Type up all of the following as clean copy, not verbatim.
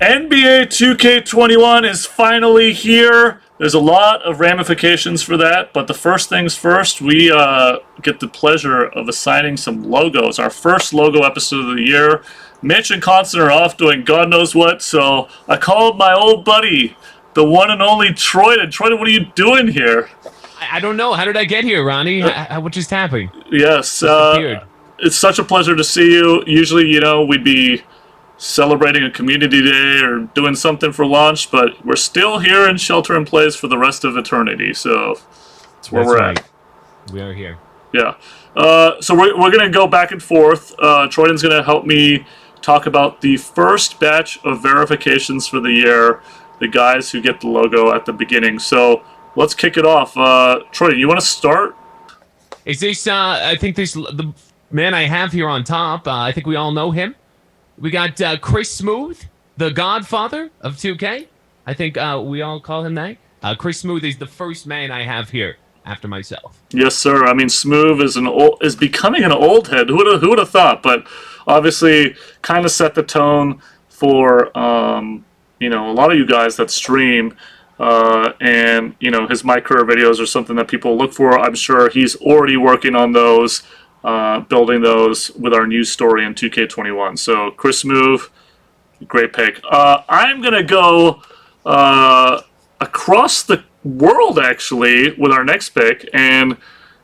NBA 2K21 is finally here. There's a lot of ramifications for that, but the first things first, we get the pleasure of assigning some logos. Our first logo episode of the year. Mitch and Constant are off doing God knows what, so I called my old buddy, the one and only Troydan. Troydan, what are you doing here? I don't know. How did I get here, Ronnie? What just happened? Yes, it's such a pleasure to see you. Usually, we'd be celebrating a community day or doing something for launch, but we're still here in shelter in place for the rest of eternity, so that's where we're at. We are here. Yeah. So we're going to go back and forth. Troydan's going to help me talk about the first batch of verifications for the year, the guys who get the logo at the beginning. So let's kick it off. Troydan, you want to start? Is this, I think this, the man I have here on top, I think we all know him. We got Chris Smooth, the godfather of 2K. I think we all call him that. Chris Smooth is the first man I have here after myself. Yes, sir. I mean, Smooth is becoming an old head. Who would have thought? But obviously, kind of set the tone for a lot of you guys that stream. And his micro videos are something that people look for. I'm sure he's already working on those. Building those with our news story in 2K21. So, Chris Smooth, great pick. I'm going to go across the world, actually, with our next pick. And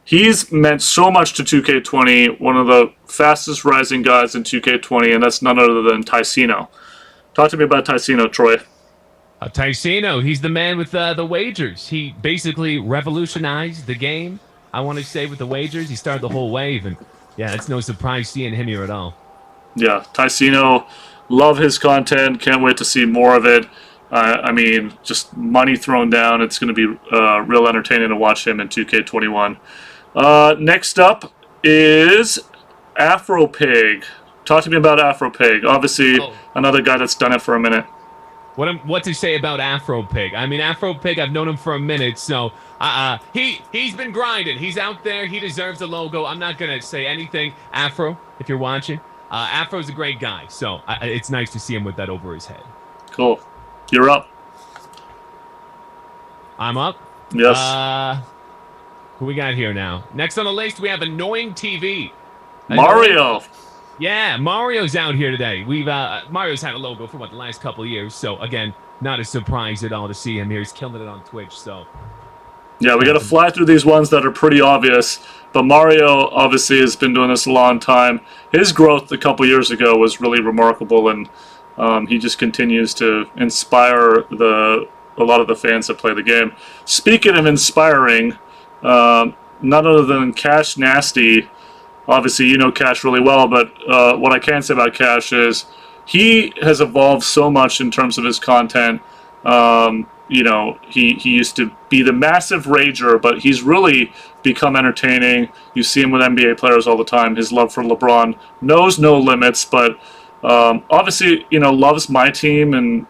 he's meant so much to 2K20, one of the fastest rising guys in 2K20, and that's none other than Ticino. Talk to me about Ticino, Troy. Ticino, he's the man with the wagers. He basically revolutionized the game. I want to say with the wagers, he started the whole wave, and yeah, it's no surprise seeing him here at all. Yeah, Ticino, love his content. Can't wait to see more of it. I mean, just money thrown down. It's going to be real entertaining to watch him in 2K21. Next up is Afropig. Talk to me about Afropig. Obviously, another guy that's done it for a minute. What to say about Afropig? I mean, Afropig, I've known him for a minute, so he's been grinding. He's out there. He deserves the logo. I'm not gonna say anything. Afro, if you're watching, Afro's a great guy, so it's nice to see him with that over his head. Cool. You're up. I'm up. Yes. Who we got here now? Next on the list, we have Annoying TV. Mario. Yeah, Mario's out here today. Mario's had a logo for the last couple of years, so again, not a surprise at all to see him here. He's killing it on Twitch, so. Yeah, we got to fly through these ones that are pretty obvious, but Mario obviously has been doing this a long time. His growth a couple years ago was really remarkable, and he just continues to inspire a lot of the fans that play the game. Speaking of inspiring, none other than Cash Nasty. Obviously, you know Cash really well, but what I can say about Cash is he has evolved so much in terms of his content. He used to be the massive rager, but he's really become entertaining. You see him with NBA players all the time. His love for LeBron knows no limits, but obviously, loves my team, and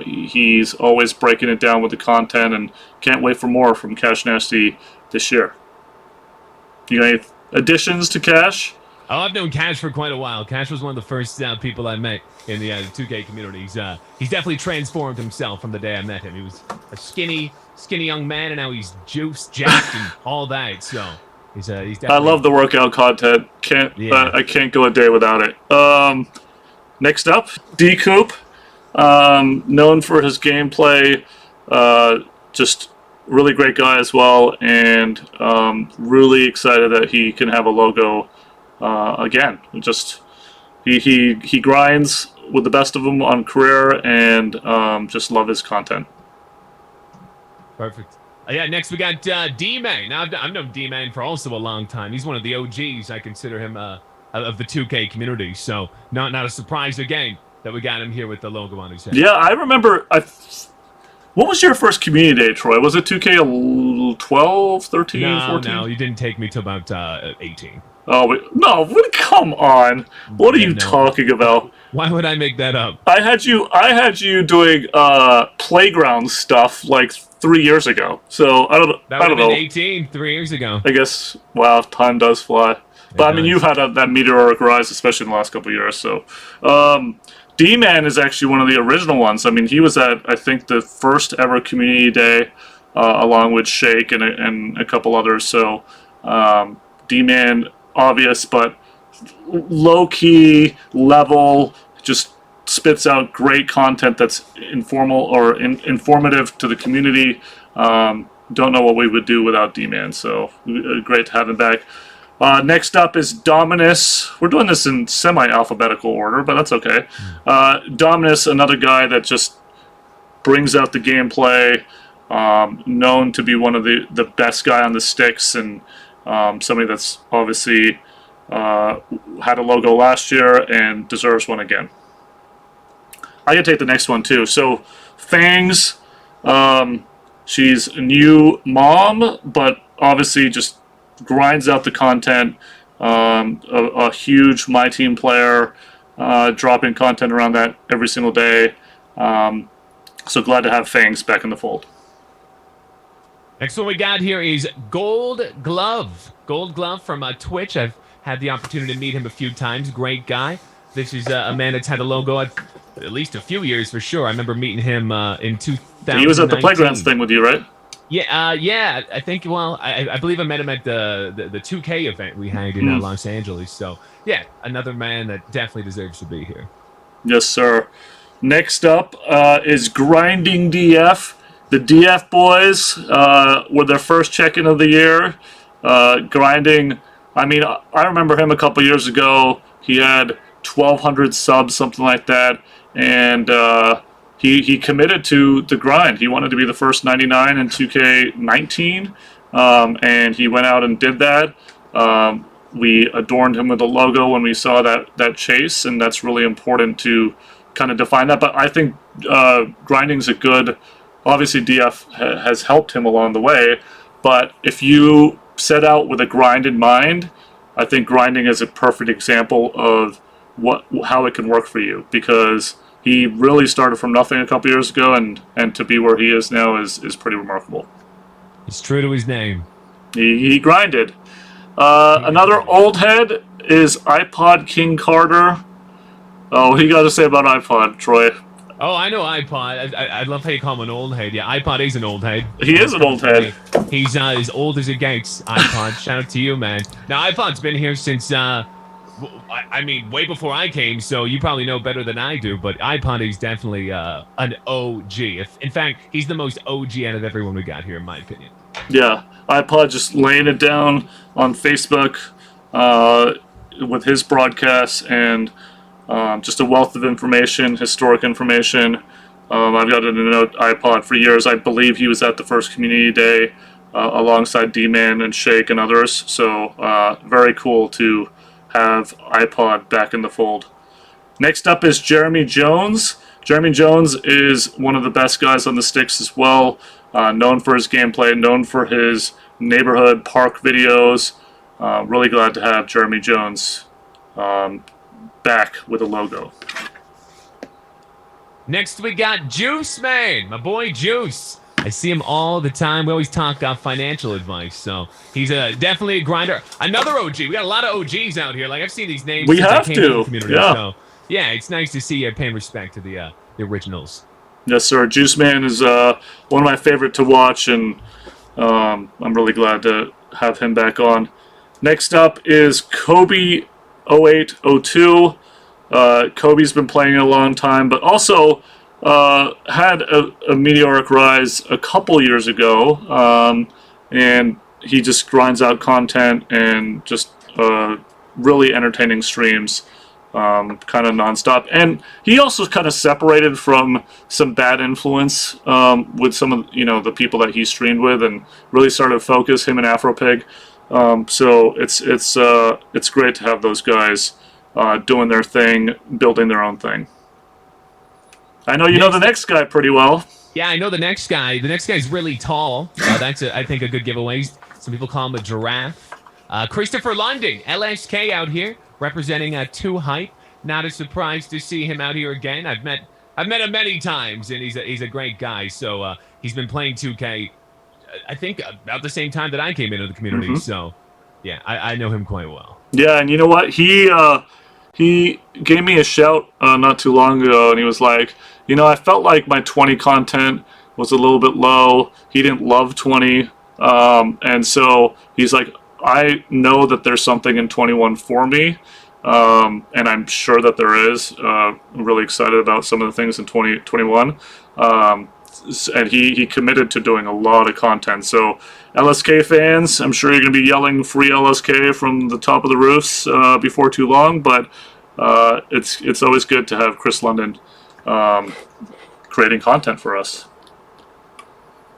he's always breaking it down with the content, and can't wait for more from Cash Nasty this year. You got any additions to Cash? Oh, I've known Cash for quite a while. Cash was one of the first people I met in the 2K community. He's definitely transformed himself from the day I met him. He was a skinny young man, and now he's juiced, jacked, and all that. So he's definitely. I love the workout content. I can't go a day without it. Next up, D-Coop, known for his gameplay, just really great guy as well, and really excited that he can have a logo again. Just he grinds with the best of them on career, and just love his content. Perfect. Yeah, next we got DMan. Now I've known DMan for also a long time. He's one of the OGs. I consider him of the 2K community. So not a surprise again that we got him here with the logo on his head. Yeah, I remember. What was your first community day, Troy? Was it 2K12, 13, 14? No, you didn't take me to about 18. Oh, no, come on. What are you talking about? Why would I make that up? I had you doing playground stuff like 3 years ago. So I don't know. That would have been 18 3 years ago. I guess, wow, time does fly. But I mean, you've had that meteoric rise, especially in the last couple of years. So DMan is actually one of the original ones. I mean, he was at, I think, the first ever community day, along with Shake and a couple others. So DMan, obvious, but low-key level, just spits out great content that's informal or informative to the community. Don't know what we would do without DMan, so great to have him back. Next up is Dominus. We're doing this in semi-alphabetical order, but that's okay. Dominus, another guy that just brings out the gameplay, known to be one of the best guy on the sticks, and somebody that's obviously had a logo last year and deserves one again. I can take the next one too. So Fangs, she's a new mom, but obviously just grinds out the content. A huge My Team player, dropping content around that every single day. So glad to have Fangs back in the fold. Next one we got here is GoldGlove. GoldGlove from Twitch. I've had the opportunity to meet him a few times. Great guy. This is a man that's had a logo at least a few years for sure. I remember meeting him in 2019. He was at the Playgrounds thing with you, right? Yeah, yeah. I think. Well, I believe I met him at the 2K event we had in Los Angeles. So yeah, another man that definitely deserves to be here. Yes, sir. Next up is Grinding DF. The DF boys were their first check-in of the year. Grinding. I mean, I remember him a couple years ago. He had 1,200 subs, something like that, and he committed to the grind. He wanted to be the first 99 in 2K19, and he went out and did that. We adorned him with a logo when we saw that chase, and that's really important to kind of define that. But I think grinding's a good. Obviously, DF has helped him along the way, but if you set out with a grind in mind, I think grinding is a perfect example of how it can work for you, because he really started from nothing a couple years ago, and to be where he is now is pretty remarkable. He's true to his name. He grinded. Another old head is IPod King Carter. Oh, what do you got to say about IPod, Troy? Oh, I know IPod. I love how you call him an old head. Yeah, IPod is an old head. He is an old head. He's as old as it gets, IPod. Shout out to you, man. Now, IPod's been here since, I mean, way before I came, so you probably know better than I do, but IPod is definitely an OG. In fact, he's the most OG out of everyone we got here, in my opinion. Yeah, iPod just laying it down on Facebook with his broadcasts, and just a wealth of information, historic information. I've got to know iPod for years. I believe he was at the first community day alongside DMan and Shake and others. So very cool to have iPod back in the fold. Next up is Jeremy Jones. Jeremy Jones is one of the best guys on the sticks as well. Known for his gameplay, known for his neighborhood park videos. Really glad to have Jeremy Jones back with a logo. Next we got Juice Man, my boy Juice. I see him all the time. We always talk financial advice, so he's definitely a grinder. Another OG. We got a lot of OGs out here. Like, I've seen these names. We have to. Yeah. So, yeah, it's nice to see you paying respect to the originals. Yes, sir. Juice Man is one of my favorite to watch, and I'm really glad to have him back on. Next up is Kobe 0802. Kobe's been playing a long time, but also had a meteoric rise a couple years ago, and he just grinds out content and just really entertaining streams, kind of nonstop. And he also kind of separated from some bad influence with some of the people that he streamed with, and really started to focus, him and Afropig. So it's great to have those guys doing their thing, building their own thing. I know you know the next guy pretty well. Yeah, I know the next guy. The next guy's really tall. That's, I think, a good giveaway. Some people call him a giraffe. Christopher London, LSK out here, representing 2 Hype. Not a surprise to see him out here again. I've met him many times, and he's a great guy. So he's been playing 2K, I think, about the same time that I came into the community. Mm-hmm. So, yeah, I know him quite well. Yeah, and you know what? he gave me a shout not too long ago, and he was like, I felt like my 20 content was a little bit low. He didn't love 20, and so he's like, I know that there's something in 21 for me, and I'm sure that there is. I'm really excited about some of the things in 2021. And he committed to doing a lot of content. So LSK fans, I'm sure you're going to be yelling free LSK from the top of the roofs before too long, but it's always good to have Chris London creating content for us.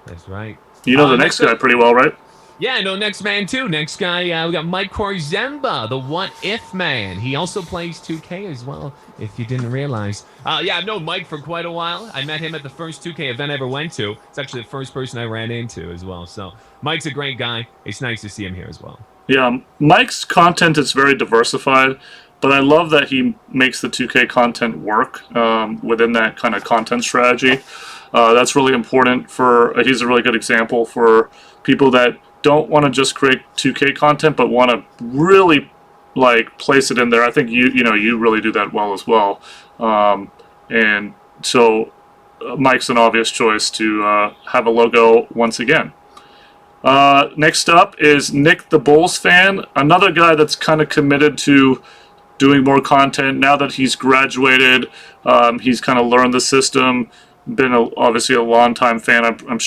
That's right. You know the next guy pretty well, right? Yeah, I know next man too. Next guy, we got Mike Korzenba, the What If man. He also plays 2K as well, if you didn't realize. Yeah, I've known Mike for quite a while. I met him at the first 2K event I ever went to. It's actually the first person I ran into as well. So Mike's a great guy. It's nice to see him here as well. Yeah, Mike's content is very diversified, but I love that he makes the 2K content work within that kind of content strategy. That's really important he's a really good example for people that don't want to just create 2K content, but want to really place it in there. I think you really do that well as well, and so Mike's an obvious choice to have a logo once again. Next up is Nick the Bulls fan, another guy that's kind of committed to doing more content now that he's graduated. He's kind of learned the system. Been obviously a long-time fan. I'm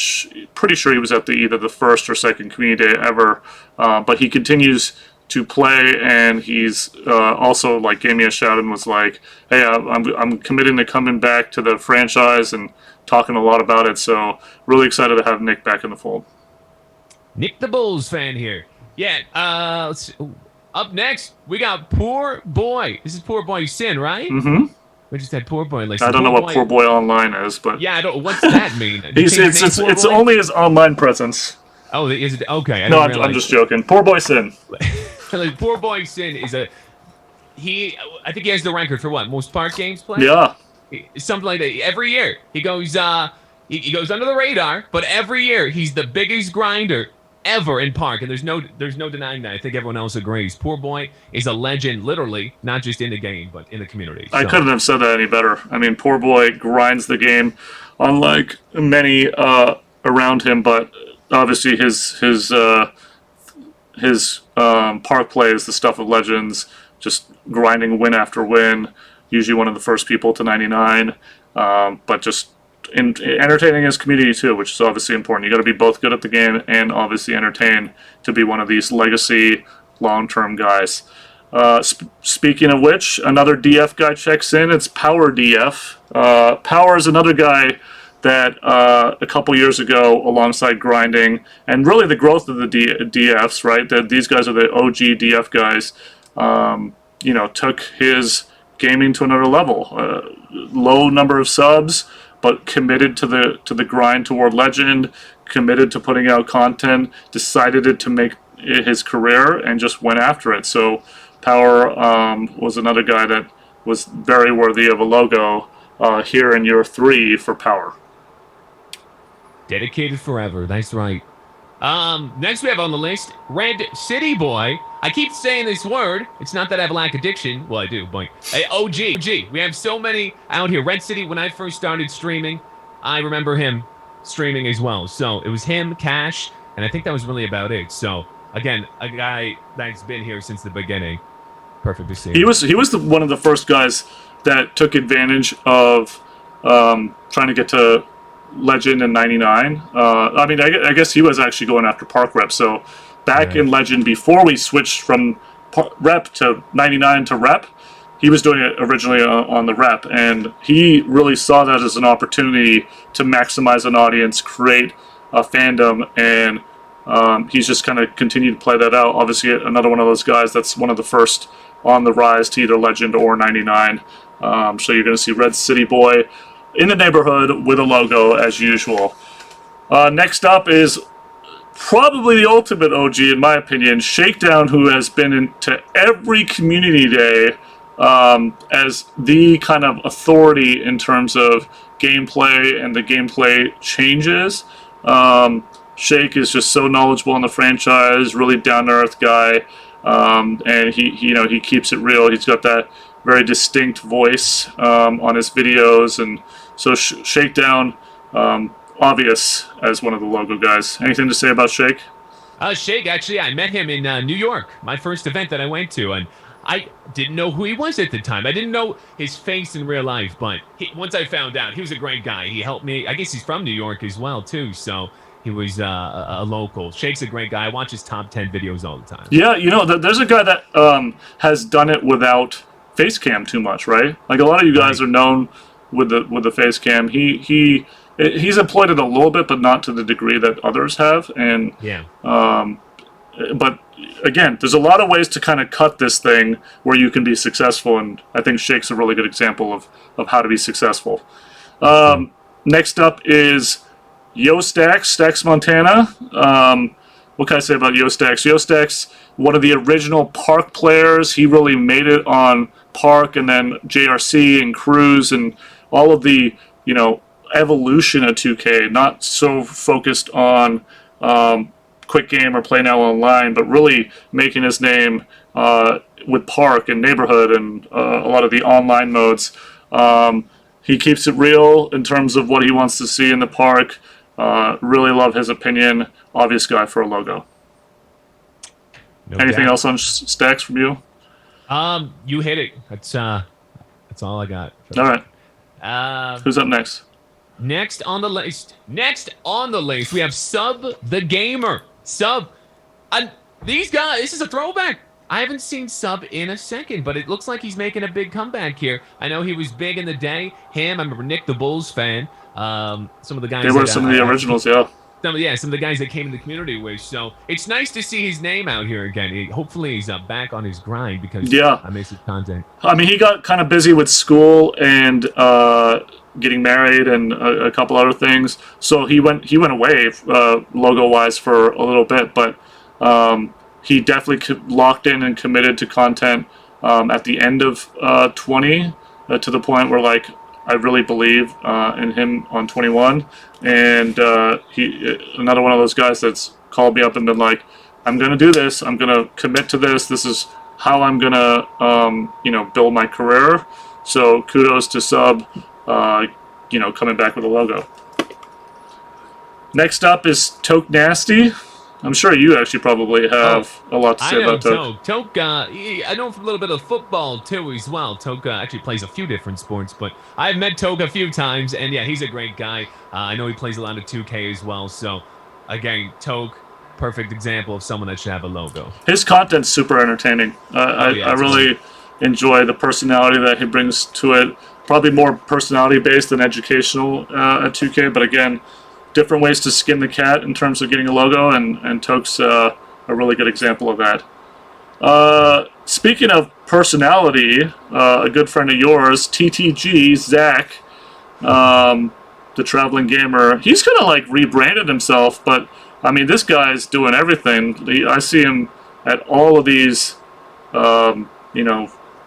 pretty sure he was at either the first or second community day ever, but he continues to play, and he's also gave me a shout and was like, "Hey, I'm committing to coming back to the franchise and talking a lot about it." So really excited to have Nick back in the fold. Nick the Bulls fan here. Yeah. Let's see. Ooh. Up next, we got Poorboy. This is Poorboy Sin, right? Mm-hmm. We just had Poorboy. I don't know what Poorboy Online is, but yeah, I don't. What's that mean? It's only his online presence. Oh, is it? Okay. No, I'm just joking. Poorboy Sin. Poorboy Sin is I think he has the record for what? Most park games played? Yeah. Something like that. Every year he goes he goes under the radar, but every year he's the biggest grinder ever in park, and there's no denying that. I think everyone else agrees. Poorboy is a legend, literally, not just in the game, but in the community. I couldn't have said that any better. I mean, Poorboy grinds the game, unlike many around him. But obviously, his park play is the stuff of legends, just grinding win after win. Usually, one of the first people to 99, but just entertaining his community too, which is obviously important. You got to be both good at the game and obviously entertain to be one of these legacy long-term guys. Speaking of which, another DF guy checks in. It's Power DF. Power is another guy that a couple years ago, alongside grinding and really the growth of the DFs, right? That these guys are the OG DF guys. Took his gaming to another level. Low number of subs, but committed to the grind toward legend, committed to putting out content, decided to make it his career, and just went after it. So Power was another guy that was very worthy of a logo here in year 3 for Power. Dedicated forever. That's right. Next we have on the list, Red City Boy. I keep saying this word. It's not that I have lack of diction. Well, I do, boy. Hey, OG. We have so many out here. Red City, when I first started streaming, I remember him streaming as well. So it was him, Cash, and I think that was really about it. So, again, a guy that's been here since the beginning. Perfect to see him. He was one of the first guys that took advantage of trying to get to Legend in 99. I guess he was actually going after Park Rep. So back in Legend, before we switched from Rep to 99 to Rep, he was doing it originally on the Rep, and he really saw that as an opportunity to maximize an audience, create a fandom, and he's just kind of continued to play that out. Obviously, another one of those guys that's one of the first on the rise to either Legend or 99. So you're going to see Red City Boy in the neighborhood with a logo as usual. Next up is probably the ultimate OG, in my opinion, Shakedown, who has been into every community day as the kind of authority in terms of gameplay and the gameplay changes. Shake is just so knowledgeable in the franchise, really down-to-earth guy, and he keeps it real. He's got that very distinct voice on his videos, and so Shakedown, obvious as one of the logo guys. Anything to say about Shake? Shake, actually, I met him in New York, my first event that I went to, and I didn't know who he was at the time. I didn't know his face in real life, but once I found out, he was a great guy. He helped me. I guess he's from New York as well, too, so he was a local. Shake's a great guy. I watch his top 10 videos all the time. Yeah, you know, there's a guy that has done it without face cam too much, right? Like, a lot of you guys are known with the face cam. He's employed it a little bit, but not to the degree that others have. And yeah. But again, there's a lot of ways to kind of cut this thing where you can be successful, and I think Shake's a really good example of how to be successful. Next up is Yo Stacks Montana. What can I say about Yo Stacks? Yo Stacks, one of the original Park players. He really made it on Park, and then JRC and Cruise and all of the, you know, evolution of 2K. Not so focused on quick game or play now online, but really making his name with Park and Neighborhood and a lot of the online modes. He keeps it real in terms of what he wants to see in the Park. Really love his opinion. Obvious guy for a logo. No Anything doubt. else on Stacks from you? You hit it. That's all I got. All right. Who's up next? Next on the list, we have Sub the Gamer. Sub, these guys, this is a throwback. I haven't seen Sub in a second, but it looks like he's making a big comeback here. I know he was big in the day. Him, I remember Nick the Bulls fan. Some of the guys. They were some of the originals, yeah. Some of the guys that came in the community with. So it's nice to see his name out here again. Hopefully he's back on his grind because I miss his content. I mean, he got kind of busy with school and getting married and a couple other things. So he went away logo wise for a little bit, but he definitely locked in and committed to content at the end of 20 to the point where, like, I really believe in him on 21, and he another one of those guys that's called me up and been like, I'm gonna do this, I'm gonna commit to this, this is how I'm gonna build my career. So kudos to Sub, coming back with a logo. Next up is Toke Nasty. I'm sure you actually probably have a lot to say about Toke. Toke, I know him from a little bit of football, too, as well. Toke actually plays a few different sports, but I've met Toke a few times, and yeah, he's a great guy. I know he plays a lot of 2K as well, so again, Toke, perfect example of someone that should have a logo. His content's super entertaining. I really enjoy the personality that he brings to it. Probably more personality-based than educational at 2K, but again, different ways to skin the cat in terms of getting a logo, and Toke's a really good example of that. Speaking of personality, a good friend of yours, TTG, Zach, the Traveling Gamer, he's kind of like rebranded himself, but I mean, this guy's doing everything. I see him at all of these,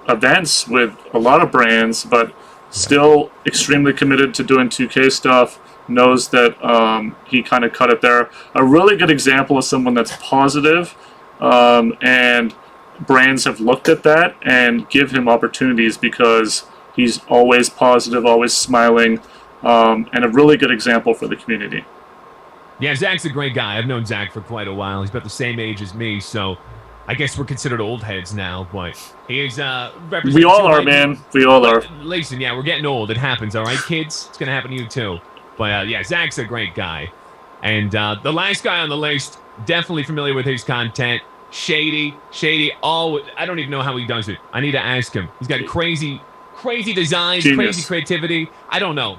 events with a lot of brands, but still extremely committed to doing 2K stuff. Knows that he kind of cut it there. A really good example of someone that's positive, and brands have looked at that and give him opportunities because he's always positive, always smiling, and a really good example for the community. Yeah, Zach's a great guy. I've known Zach for quite a while. He's about the same age as me, so I guess we're considered old heads now, but he's representing. We all are, man. We all are. Listen, yeah, we're getting old. It happens, all right, kids? It's going to happen to you, too. But, yeah, Zach's a great guy. And the last guy on the list, definitely familiar with his content. Shady. I don't even know how he does it. I need to ask him. He's got crazy designs, Genius. crazy creativity. I don't know.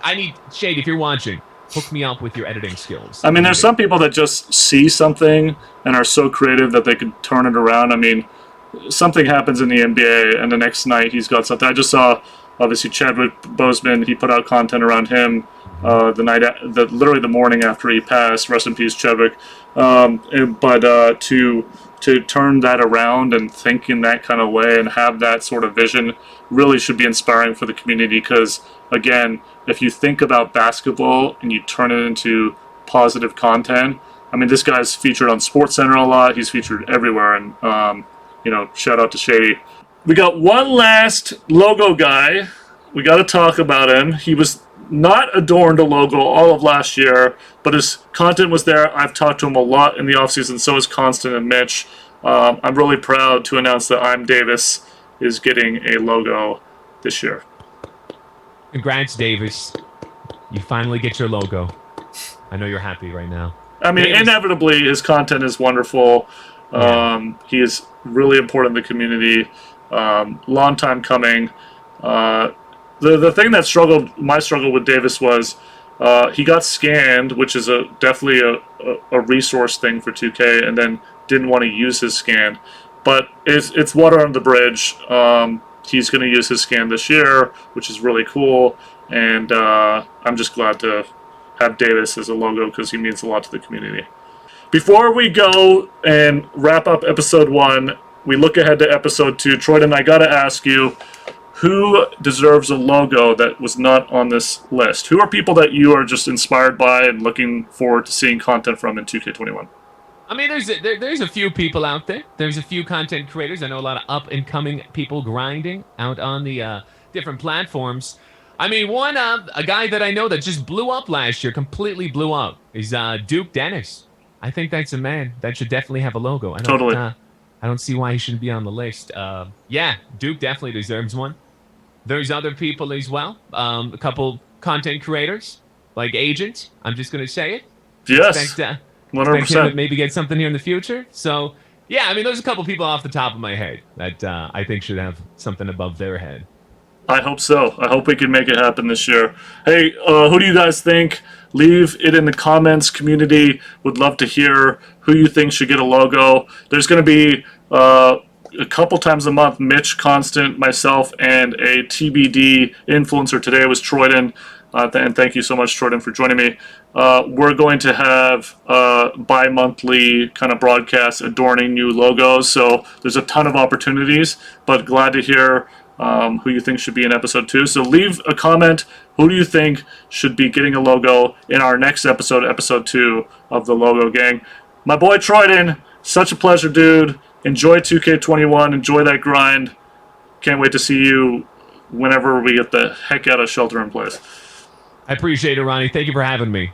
I need, Shady, if you're watching, hook me up with your editing skills. I mean, there's some people that just see something and are so creative that they could turn it around. I mean, something happens in the NBA, and the next night he's got something. I just saw, obviously, Chadwick Boseman. He put out content around him literally the morning after he passed. Rest in peace, Chadwick. But to turn that around and think in that kind of way and have that sort of vision really should be inspiring for the community. Because again, if you think about basketball and you turn it into positive content, I mean, this guy's featured on SportsCenter a lot. He's featured everywhere, and shout out to Shady. We got one last logo guy. We got to talk about him. He was not adorned a logo all of last year, but his content was there. I've talked to him a lot in the offseason, so is Constant and Mitch. I'm really proud to announce that I'm Davis is getting a logo this year. Congrats, Davis. You finally get your logo. I know you're happy right now. I mean, Davis. Inevitably, his content is wonderful. Yeah. He is really important in the community. Long time coming. The thing that my struggle with Davis was he got scanned, which is definitely a resource thing for 2K, and then didn't want to use his scan. But it's water under the bridge. He's going to use his scan this year, which is really cool, and I'm just glad to have Davis as a logo because he means a lot to the community. Before we go and wrap up episode 1, we look ahead to episode 2. Troydan, I got to ask you, who deserves a logo that was not on this list? Who are people that you are just inspired by and looking forward to seeing content from in 2K21? I mean, there's a few people out there. There's a few content creators. I know a lot of up-and-coming people grinding out on the different platforms. I mean, a guy that I know that just blew up last year, completely blew up, is Duke Dennis. I think that's a man that should definitely have a logo. Totally. I don't see why he shouldn't be on the list. Yeah, Duke definitely deserves one. There's other people as well. A couple content creators, like Agent. I'm just going to say it. Yes, expect 100%. him to maybe get something here in the future. So, yeah, I mean, there's a couple people off the top of my head that I think should have something above their head. I hope so. I hope we can make it happen this year. Hey, who do you guys think? Leave it in the comments. Community would love to hear who you think should get a logo. There's going to be a couple times a month, Mitch, Constant, myself, and a TBD influencer. Today was Troydan. And thank you so much, Troydan, for joining me. We're going to have bi-monthly kind of broadcasts adorning new logos. So there's a ton of opportunities, but glad to hear who you think should be in episode 2. So leave a comment. Who do you think should be getting a logo in our next episode, episode 2 of the Logo Gang? My boy Troydan, such a pleasure, dude. Enjoy 2K21. Enjoy that grind. Can't wait to see you whenever we get the heck out of shelter in place. I appreciate it, Ronnie. Thank you for having me.